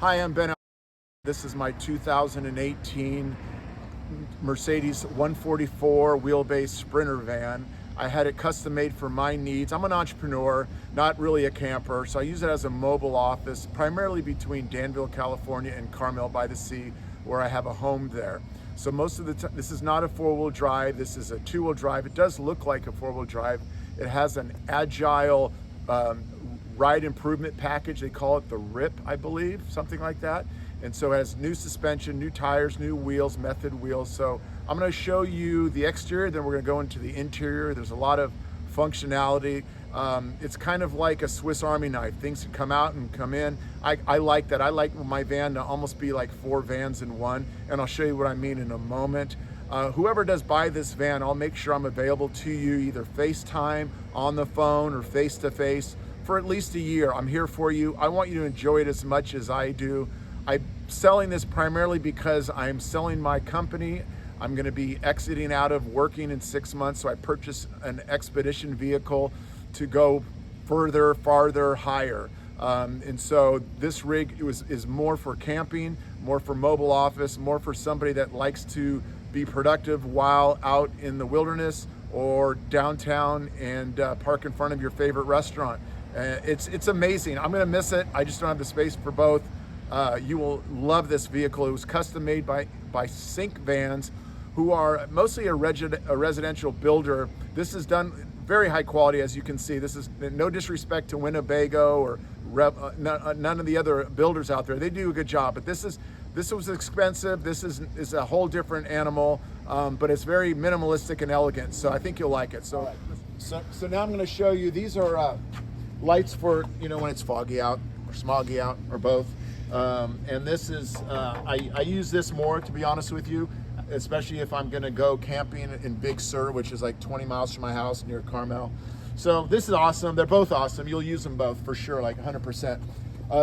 Hi, I'm Ben. This is my 2018 Mercedes 144 wheelbase Sprinter van. I had it custom made for my needs. I'm an entrepreneur, not really a camper, so I use it as a mobile office, primarily between Danville, California and Carmel by the Sea, where I have a home there. So most of the time, this is not a four-wheel drive, this is a two-wheel drive. It does look like a four-wheel drive. It has an agile ride improvement package. They call it the RIP, I believe, something like that. And so it has new suspension, new tires, new wheels, method wheels. So I'm going to show you the exterior, then we're going to go into the interior. There's a lot of functionality. It's kind of like a Swiss Army knife. Things can come out and come in. I like that. I like my van to almost be like four vans in one, and I'll show you what I mean in a moment. Whoever does buy this van, I'll make sure I'm available to you, either FaceTime, on the phone, or face-to-face for at least a year. I'm here for you. I want you to enjoy it as much as I do. I'm selling this primarily because I'm selling my company. I'm going to be exiting out of working in 6 months, so I purchased an expedition vehicle to go further, farther, higher. And so this rig is more for camping, more for mobile office, more for somebody that likes to be productive while out in the wilderness or downtown and park in front of your favorite restaurant. It's amazing. I'm going to miss it. I just don't have the space for both. You will love this vehicle. It was custom made by Sync Vans, who are mostly a residential builder. This is done very high quality, as you can see. This is no disrespect to Winnebago or none of the other builders out there. They do a good job, but this was expensive. This is a whole different animal, but it's very minimalistic and elegant. So I think you'll like it. So now I'm going to show you. These are lights for when it's foggy out or smoggy out or both. And this is I use this more, to be honest with you, especially if I'm going to go camping in Big Sur, which is like 20 miles from my house near Carmel. So this is awesome. They're both awesome. You'll use them both for sure, like 100%.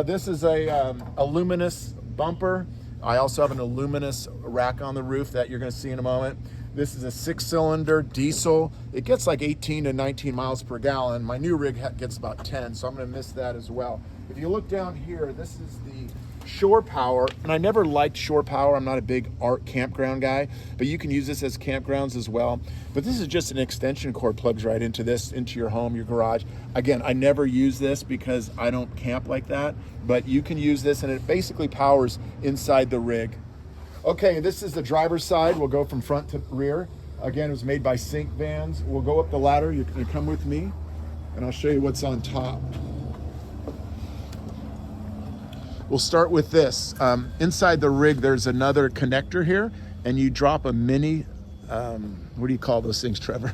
This is a luminous bumper. I also have an luminous rack on the roof that you're going to see in a moment. This is a 6-cylinder diesel. It gets like 18 to 19 miles per gallon. My new rig gets about 10, so I'm going to miss that as well. If you look down here, this is the shore power, and I never liked shore power. I'm not a big art campground guy, but you can use this as campgrounds as well. But this is just an extension cord, plugs right into this, into your home, your garage. Again, I never use this because I don't camp like that, but you can use this, and it basically powers inside the rig. Okay, this is the driver's side. We'll go from front to rear. Again, it was made by Sync Vans. We'll go up the ladder. You can come with me, and I'll show you what's on top. We'll start with this. Inside the rig, there's another connector here, and you drop a mini, what do you call those things, Trevor?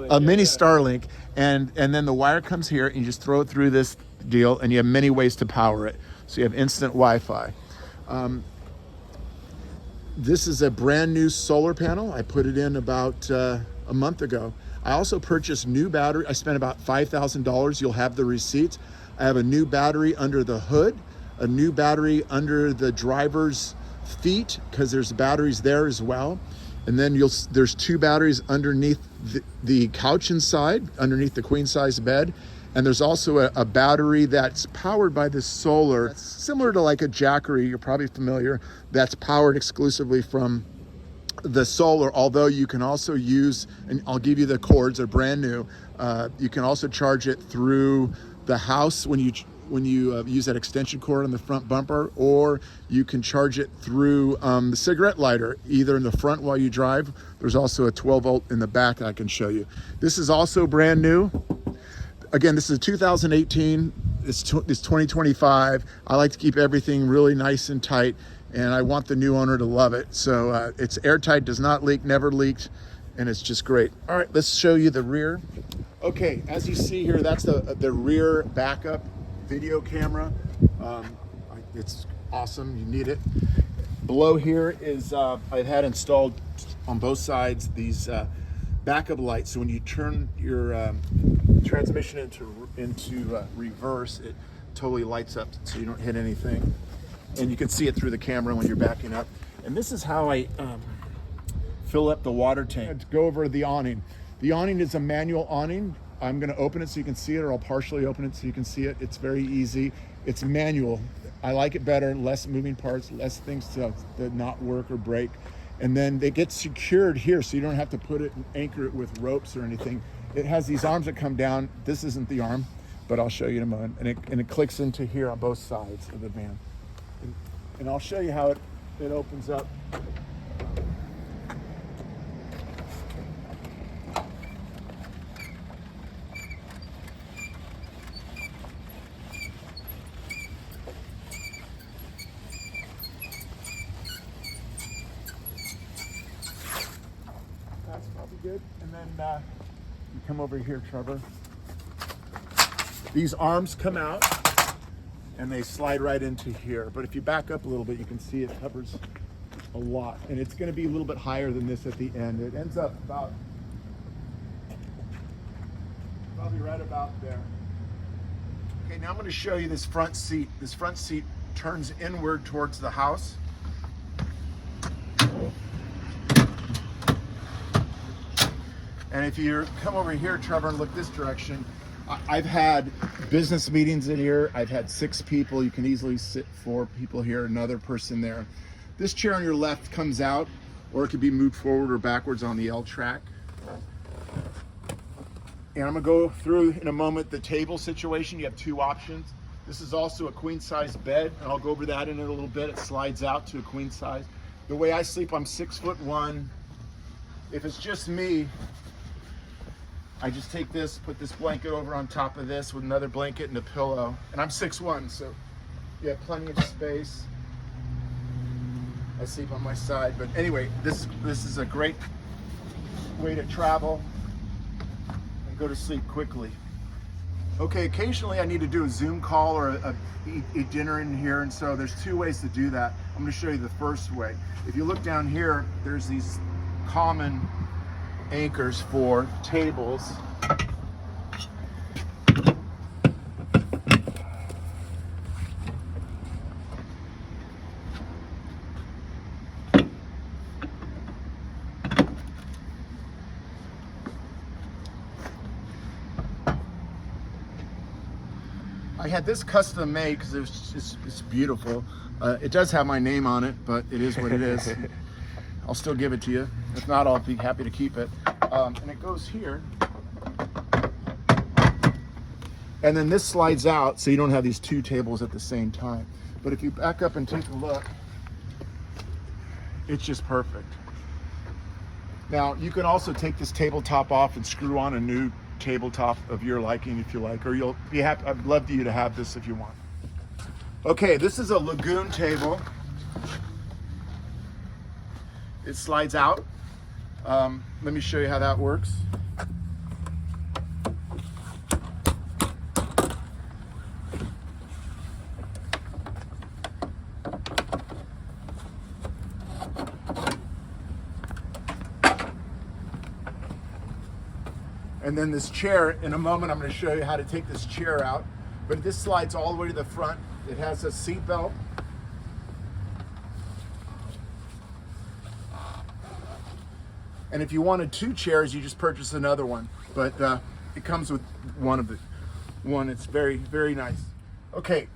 A mini Starlink, and then the wire comes here, and you just throw it through this deal, and you have many ways to power it. So you have instant Wi-Fi. This is a brand new solar panel. I put it in about a month ago. I also purchased new battery. I spent about $5,000. You'll have the receipts. I have a new battery under the hood, a new battery under the driver's feet, because there's batteries there as well. And then there's two batteries underneath the couch inside, underneath the queen size bed. And there's also a battery that's powered by this solar, similar to like a Jackery, you're probably familiar, that's powered exclusively from the solar, although you can also use, and I'll give you the cords, they're brand new. You can also charge it through the house when you use that extension cord on the front bumper, or you can charge it through the cigarette lighter, either in the front while you drive. There's also a 12 volt in the back I can show you. This is also brand new. Again, this is 2018, it's 2025. I like to keep everything really nice and tight, and I want the new owner to love it. So it's airtight, does not leak, never leaked, and it's just great. All right, let's show you the rear. Okay, as you see here, that's the rear backup video camera. It's awesome, you need it. Below here is, I've had installed on both sides these backup lights. So when you turn your transmission into reverse, it totally lights up so you don't hit anything. And you can see it through the camera when you're backing up. And this is how I fill up the water tank. Let's go over the awning. The awning is a manual awning. I'm going to open it so you can see it, or I'll partially open it so you can see it. It's very easy. It's manual. I like it better, less moving parts, less things to not work or break. And then it gets secured here, so you don't have to put it and anchor it with ropes or anything. It has these arms that come down. This isn't the arm, but I'll show you in a moment. And it clicks into here on both sides of the van. And I'll show you how it opens up. That's probably good. And then you come over here, Trevor. These arms come out and they slide right into here. But if you back up a little bit, you can see it covers a lot. And it's going to be a little bit higher than this at the end. It ends up about, probably right about there. Okay, now I'm going to show you this front seat. This front seat turns inward towards the house. And if you come over here, Trevor, and look this direction, I've had business meetings in here. I've had 6 people. You can easily sit 4 people here, another person there. This chair on your left comes out, or it could be moved forward or backwards on the L track. And I'm gonna go through in a moment the table situation. You have 2 options. This is also a queen size bed, and I'll go over that in a little bit. It slides out to a queen size. The way I sleep, I'm 6'1". If it's just me, I just take this, put this blanket over on top of this with another blanket and a pillow. And I'm 6'1", so you have plenty of space. I sleep on my side, but anyway, this is a great way to travel and go to sleep quickly. Okay, occasionally I need to do a Zoom call or eat dinner in here, and so there's 2 ways to do that. I'm gonna show you the first way. If you look down here, there's these common anchors for tables. I had this custom made because it's beautiful. It does have my name on it, but it is what it is. I'll still give it to you. If not, I'll be happy to keep it. And it goes here. And then this slides out, so you don't have these 2 tables at the same time. But if you back up and take a look, it's just perfect. Now, you can also take this tabletop off and screw on a new tabletop of your liking if you like, or you'll be happy. I'd love you to have this if you want. Okay, this is a lagoon table. It slides out. Let me show you how that works. And then this chair, in a moment I'm going to show you how to take this chair out, but this slides all the way to the front. It has a seat belt. And if you wanted 2 chairs, you just purchase another one. But it comes with one. It's very, very nice. Okay,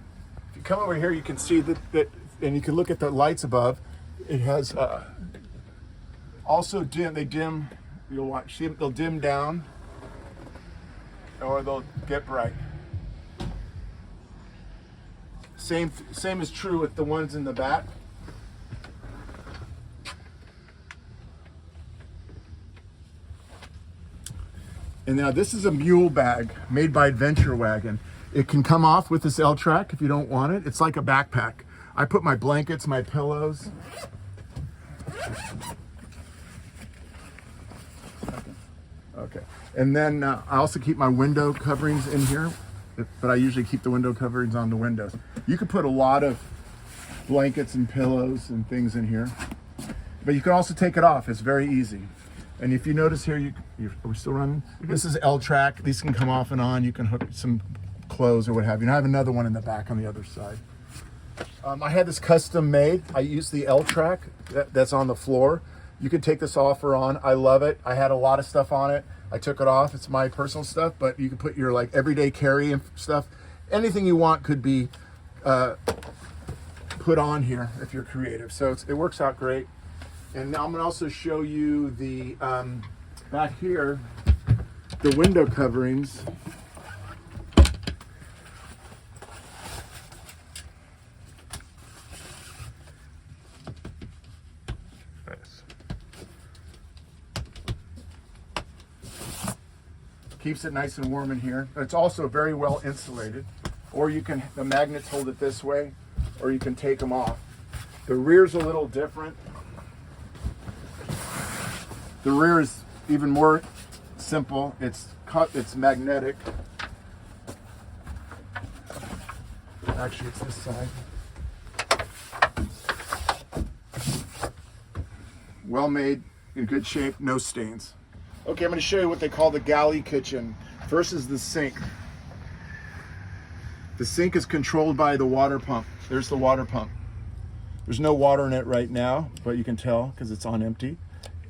if you come over here, you can see that and you can look at the lights above. It has also dim. They dim. You'll watch. See, they'll dim down, or they'll get bright. Same is true with the ones in the back. And now this is a mule bag made by Adventure Wagon. It can come off with this L track if you don't want it. It's like a backpack. I put my blankets, my pillows. Okay. And then I also keep my window coverings in here, but I usually keep the window coverings on the windows. You could put a lot of blankets and pillows and things in here, but you can also take it off. It's very easy. And if you notice here, are we still running? This is L track. These can come off and on. You can hook some clothes or what have you. And I have another one in the back on the other side. I had this custom made. I used the L track that's on the floor. You can take this off or on. I love it. I had a lot of stuff on it. I took it off. It's my personal stuff, but you can put your like everyday carry and stuff. Anything you want could be put on here if you're creative. So it works out great. And now I'm gonna also show you the, back here, the window coverings. Nice. Keeps it nice and warm in here. It's also very well insulated. Or you can, the magnets hold it this way, or you can take them off. The rear's a little different. The rear is even more simple. It's magnetic. Actually, it's this side. Well made, in good shape, no stains. Okay, I'm going to show you what they call the galley kitchen. First is the sink. The sink is controlled by the water pump. There's the water pump. There's no water in it right now, but you can tell because it's on empty.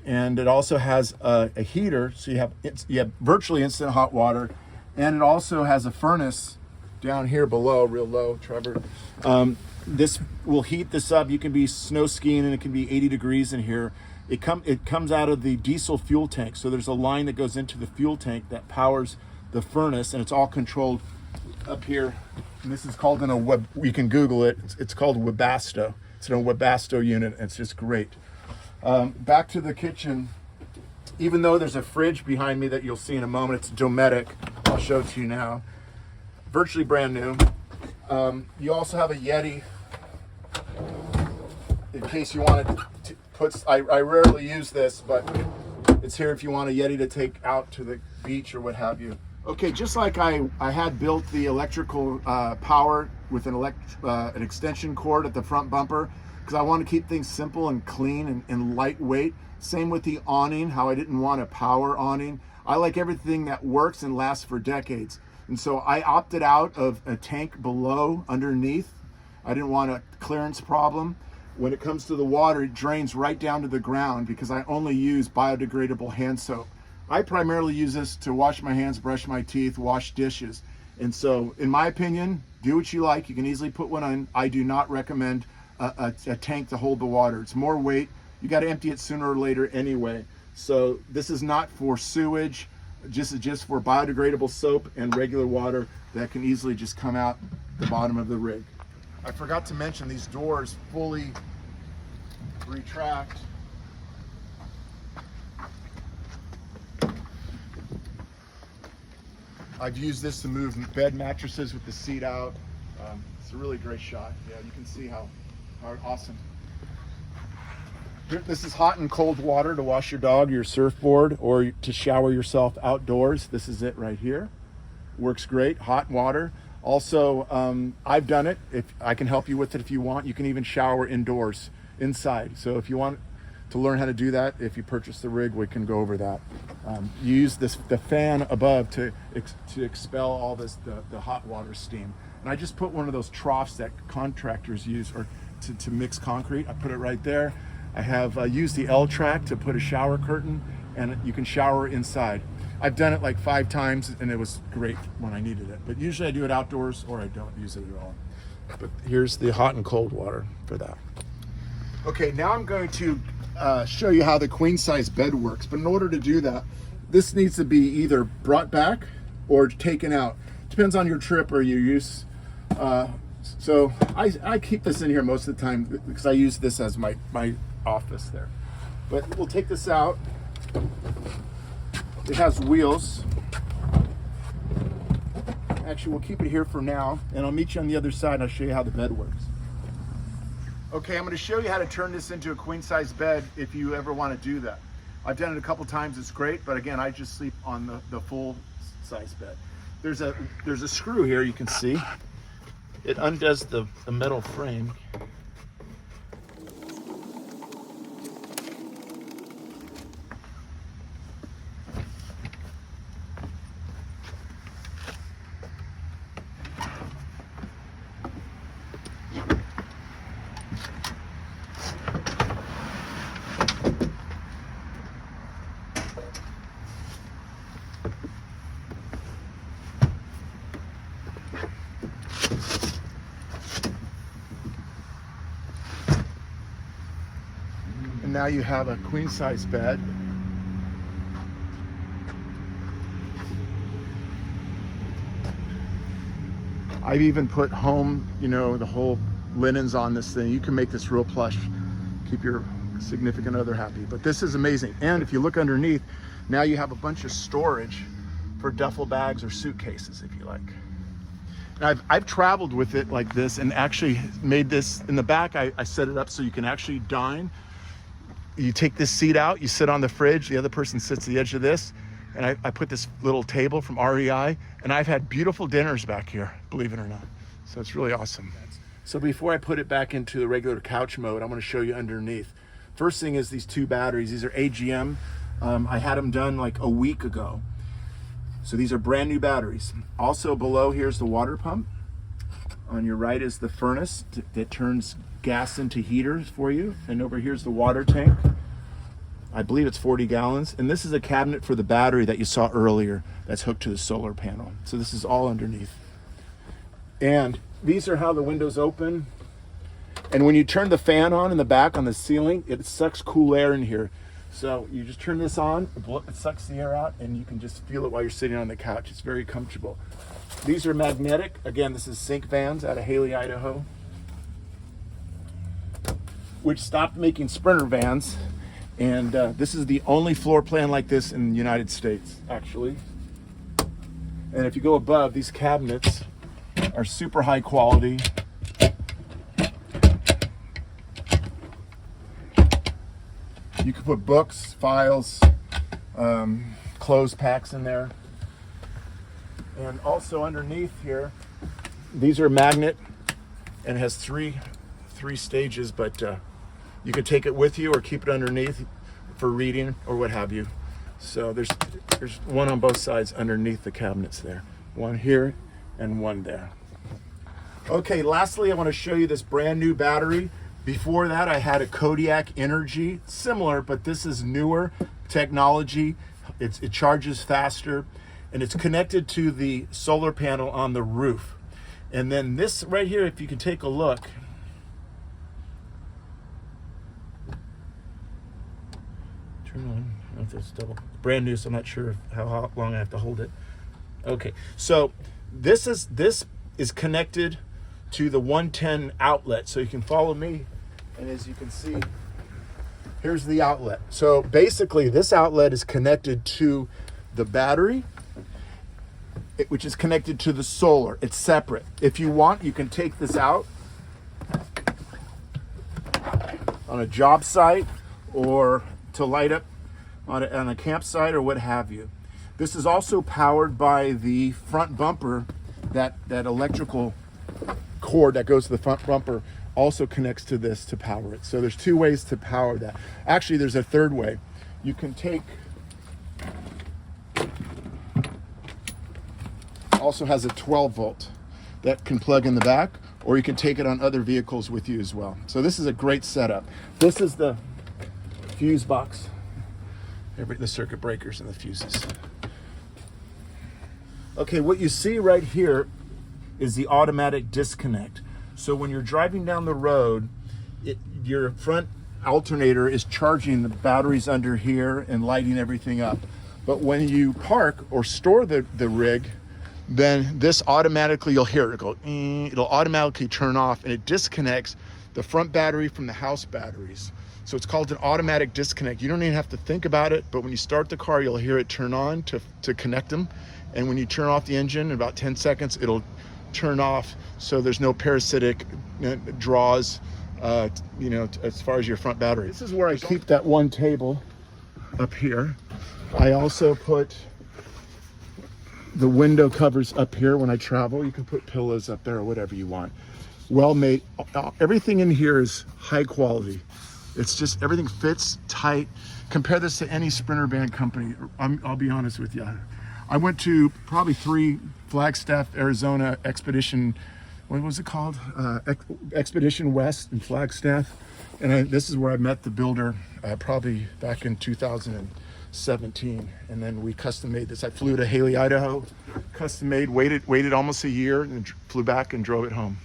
And it also has a heater, so you have virtually instant hot water. And it also has a furnace down here below, real low, Trevor. This will heat this up. You can be snow skiing and it can be 80 degrees in here. It comes out of the diesel fuel tank. So there's a line that goes into the fuel tank that powers the furnace, and it's all controlled up here. And this is called you can Google it. It's called Webasto. It's a Webasto unit. It's just great. Back to the kitchen. Even though there's a fridge behind me that you'll see in a moment, it's Dometic. I'll show it to you now. Virtually brand new. You also have a Yeti in case you want to put. I rarely use this, but it's here if you want a Yeti to take out to the beach or what have you. Okay, just like I had built the electrical power with an extension cord at the front bumper, because I want to keep things simple and clean and lightweight. Same with the awning, how I didn't want a power awning. I like everything that works and lasts for decades. And so I opted out of a tank below, underneath. I didn't want a clearance problem. When it comes to the water, it drains right down to the ground because I only use biodegradable hand soap. I primarily use this to wash my hands, brush my teeth, wash dishes. And so, in my opinion, do what you like. You can easily put one on. I do not recommend a tank to hold the water. It's more weight. You got to empty it sooner or later anyway. So this is not for sewage. Just for biodegradable soap and regular water that can easily just come out the bottom of the rig. I forgot to mention these doors fully retract. I've used this to move bed mattresses with the seat out. It's a really great shot. Yeah, you can see how awesome. This is hot and cold water to wash your dog, your surfboard, or to shower yourself outdoors. This is it right here. Works great, hot water. Also, I've done it. If I can help you with it if you want. You can even shower indoors, inside. So if you want to learn how to do that, if you purchase the rig, we can go over that. You use the fan above to expel all the hot water steam. And I just put one of those troughs that contractors use or to mix concrete. I put it right there. I have used the L-track to put a shower curtain, and you can shower inside. I've done it like 5 times, and it was great when I needed it. But usually I do it outdoors, or I don't use it at all. But here's the hot and cold water for that. Okay, now I'm going to show you how the queen size bed works. But in order to do that, this needs to be either brought back or taken out. Depends on your trip or your use. So I keep this in here most of the time because I use this as my office there. But we'll take this out. It has wheels. Actually, we'll keep it here for now, and I'll meet you on the other side and I'll show you how the bed works. Okay, I'm going to show you how to turn this into a queen size bed if you ever want to do that. I've done it a couple times, it's great, but again, I just sleep on the full size bed. There's a screw here you can see. It undoes the metal frame. And now you have a queen size bed. I've even put home, you know, the whole linens on this thing. You can make this real plush, keep your significant other happy. But this is amazing. And if you look underneath, now you have a bunch of storage for duffel bags or suitcases, if you like. And I've traveled with it like this and actually made this in the back. I set it up so you can actually dine. You take this seat out, you sit on the fridge, the other person sits at the edge of this, and I put this little table from REI, and I've had beautiful dinners back here, believe it or not. So it's really awesome. So before I put it back into the regular couch mode, I'm gonna show you underneath. First thing is these two batteries. These are AGM. I had them done like a week ago. So these are brand new batteries. Also below here's the water pump. On your right is the furnace that turns gas into heaters for you. And over here's the water tank. I believe it's 40 gallons. And this is a cabinet for the battery that you saw earlier that's hooked to the solar panel. So this is all underneath. And these are how the windows open. And when you turn the fan on in the back on the ceiling, it sucks cool air in here. So you just turn this on, it sucks the air out, and you can just feel it while you're sitting on the couch. It's very comfortable. These are magnetic. Again, this is Sink Vans out of Haley, Idaho, which stopped making Sprinter vans. And this is the only floor plan like this in the United States, actually. And if you go above, these cabinets are super high quality. You can put books, files, clothes packs in there. And also underneath here, these are magnet and it has three stages, but you can take it with you or keep it underneath for reading or what have you. So there's one on both sides underneath the cabinets there. One here and one there. Okay, lastly, I want to show you this brand new battery. Before that, I had a Kodiak Energy, similar, but this is newer technology. It charges faster, and it's connected to the solar panel on the roof. And then this right here, if you can take a look, turn on. I don't know if it's double. Brand new, so I'm not sure how long I have to hold it. Okay, so this is connected to the 110 outlet, so you can follow me. And as you can see, here's the outlet. So basically this outlet is connected to the battery, which is connected to the solar. It's separate. If you want, you can take this out on a job site or to light up on a campsite or what have you. This is also powered by the front bumper. That electrical cord that goes to the front bumper also connects to this to power it. So there's two ways to power that. Actually, there's a third way. You can take, also has a 12 volt that can plug in the back, or you can take it on other vehicles with you as well. So this is a great setup. This is the fuse box, the circuit breakers and the fuses. Okay, what you see right here is the automatic disconnect. So when you're driving down the road, your front alternator is charging the batteries under here and lighting everything up. But when you park or store the rig, then this automatically, you'll hear it go, it'll automatically turn off, and it disconnects the front battery from the house batteries. So it's called an automatic disconnect. You don't even have to think about it, but when you start the car, you'll hear it turn on to connect them. And when you turn off the engine, in about 10 seconds, it'll turn off, so there's no parasitic draws, as far as your front battery. This is where I keep that one table up here. I also put the window covers up here when I travel. You can put pillows up there or whatever you want. Well made. Everything in here is high quality. It's just, everything fits tight. Compare this to any Sprinter van company. I'll be honest with you. I went to probably 3 Flagstaff, Arizona Expedition, what was it called? Expedition West in Flagstaff. And this is where I met the builder probably back in 2017. And then we custom made this. I flew to Haley, Idaho, custom made, waited almost a year, and flew back and drove it home.